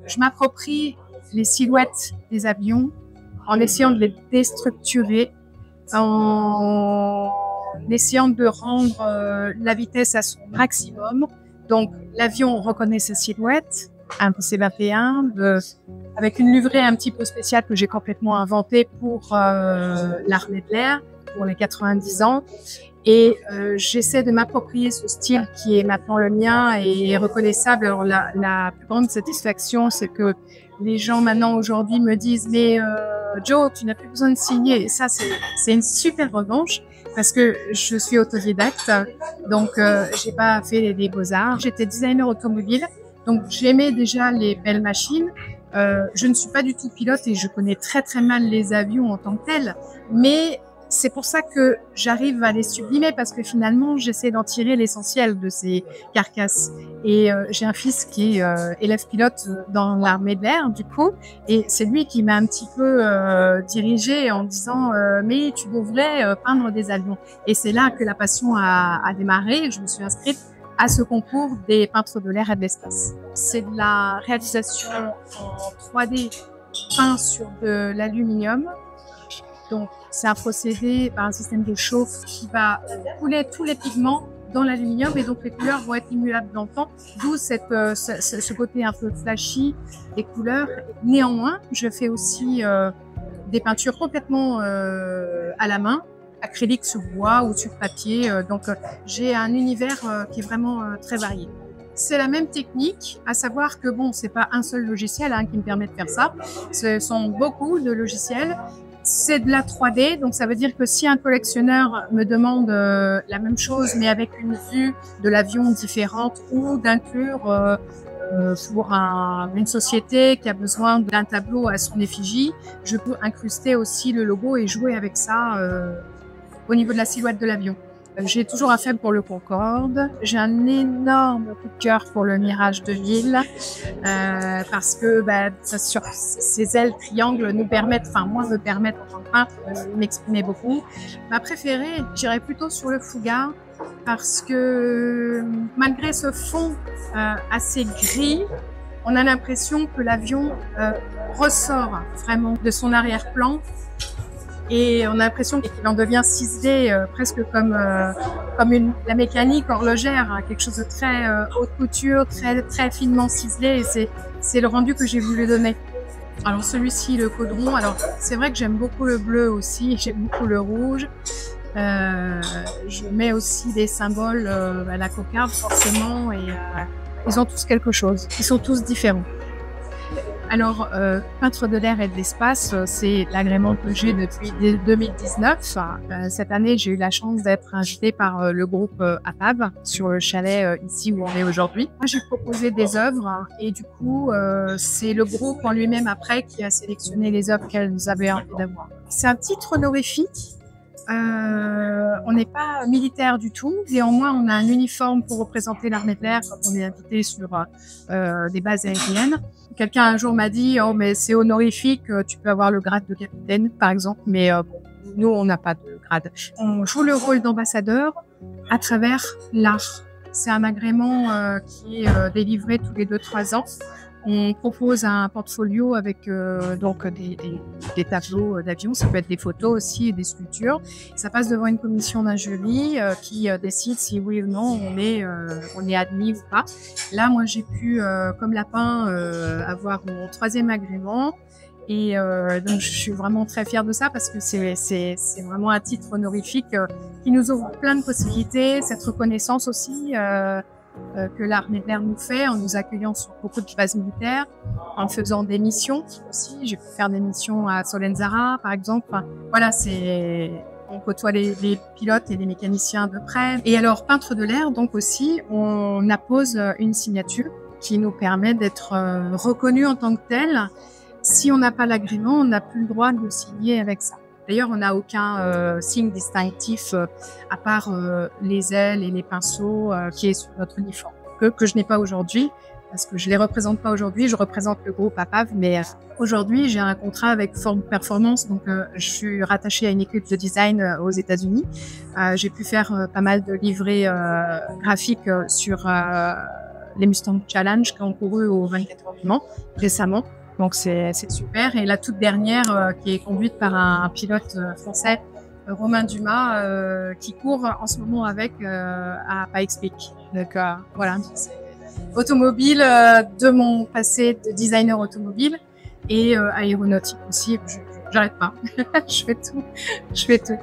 Je m'approprie les silhouettes des avions en essayant de les déstructurer, en essayant de rendre la vitesse à son maximum. Donc, l'avion reconnaît sa silhouette, un PC-21, avec une livrée un petit peu spéciale que j'ai complètement inventée pour l'armée de l'air, pour les 90 ans. Et j'essaie de m'approprier ce style qui est maintenant le mien et est reconnaissable. Alors, la plus grande satisfaction, c'est que les gens maintenant aujourd'hui me disent « Mais Joe, tu n'as plus besoin de signer ». Et ça, c'est une super revanche parce que je suis autodidacte. Donc, j'ai pas fait les beaux-arts. J'étais designer automobile. Donc, j'aimais déjà les belles machines. Je ne suis pas du tout pilote et je connais très très mal les avions en tant que tels. Mais c'est pour ça que j'arrive à les sublimer parce que finalement, j'essaie d'en tirer l'essentiel de ces carcasses. Et j'ai un fils qui est élève pilote dans l'armée de l'air, du coup. Et c'est lui qui m'a un petit peu dirigée en disant mais tu devrais peindre des avions. Et c'est là que la passion a démarré. Je me suis inscrite à ce concours des peintres de l'air et de l'espace. C'est de la réalisation en 3D peint sur de l'aluminium. Donc, c'est un procédé par un système de chauffe qui va couler tous les pigments dans l'aluminium et donc les couleurs vont être immuables dans le temps, d'où ce côté un peu flashy des couleurs. Néanmoins, je fais aussi des peintures complètement à la main, acrylique sur bois ou sur papier. Donc, j'ai un univers qui est vraiment très varié. C'est la même technique, à savoir que bon, c'est pas un seul logiciel qui me permet de faire ça. Ce sont beaucoup de logiciels. C'est de la 3D, donc ça veut dire que si un collectionneur me demande la même chose, mais avec une vue de l'avion différente ou d'inclure pour une société qui a besoin d'un tableau à son effigie, je peux incruster aussi le logo et jouer avec ça au niveau de la silhouette de l'avion. J'ai toujours un faible pour le Concorde. J'ai un énorme coup de cœur pour le Mirage 2000 parce que sur ces ailes triangles nous permettent, enfin moi me permettent en tant que peintre de m'exprimer beaucoup. Ma préférée, j'irais plutôt sur le Fouga parce que malgré ce fond assez gris, on a l'impression que l'avion ressort vraiment de son arrière-plan. Et on a l'impression qu'il en devient ciselé, presque comme la mécanique horlogère, quelque chose de très haute couture, très finement ciselé. Et c'est le rendu que j'ai voulu donner. Alors celui-ci, le caudron. Alors c'est vrai que j'aime beaucoup le bleu aussi, j'aime beaucoup le rouge. Je mets aussi des symboles à la cocarde forcément, et ils ont tous quelque chose. Ils sont tous différents. Alors, peintre de l'air et de l'espace, c'est l'agrément que j'ai depuis 2019. Cette année, j'ai eu la chance d'être invitée par le groupe APAV sur le chalet ici où on est aujourd'hui. Moi, j'ai proposé des œuvres et du coup, c'est le groupe en lui-même après qui a sélectionné les œuvres qu'elles avaient envie d'avoir. C'est un titre honorifique. On n'est pas militaire du tout. Néanmoins, on a un uniforme pour représenter l'armée de l'air quand on est invité sur des bases aériennes. Quelqu'un un jour m'a dit « Oh, mais c'est honorifique, tu peux avoir le grade de capitaine, par exemple. » Mais bon, nous, on n'a pas de grade. On joue le rôle d'ambassadeur à travers l'art. C'est un agrément qui est délivré tous les 2-3 ans. On propose un portfolio avec donc des tableaux d'avions, ça peut être des photos aussi et des sculptures. Ça passe devant une commission d'un jury qui décide si oui ou non on est admis ou pas. Là, moi, j'ai pu, comme lapin, avoir mon 3e agrément. Et donc, je suis vraiment très fière de ça parce que c'est vraiment un titre honorifique qui nous ouvre plein de possibilités, cette reconnaissance aussi. Que l'armée de l'air nous fait en nous accueillant sur beaucoup de bases militaires, en faisant des missions aussi. J'ai pu faire des missions à Solenzara, par exemple. Enfin, voilà, on côtoie les pilotes et les mécaniciens de près. Et alors, peintre de l'air, donc aussi, on appose une signature qui nous permet d'être reconnu en tant que tel. Si on n'a pas l'agrément, on n'a plus le droit de le signer avec ça. D'ailleurs, on n'a aucun signe distinctif à part les ailes et les pinceaux qui est sur notre uniforme, que je n'ai pas aujourd'hui, parce que je les représente pas aujourd'hui. Je représente le groupe APAV, mais aujourd'hui, j'ai un contrat avec Forme Performance, donc je suis rattachée à une équipe de design aux États-Unis. J'ai pu faire pas mal de livrets graphiques sur les Mustang Challenge qui ont couru au 24 heures du Mans récemment. Donc c'est super. Et la toute dernière qui est conduite par un pilote français, Romain Dumas, qui court en ce moment avec à Pikes Peak. Donc voilà, automobile de mon passé de designer automobile et aéronautique aussi. J'arrête pas. Je fais tout.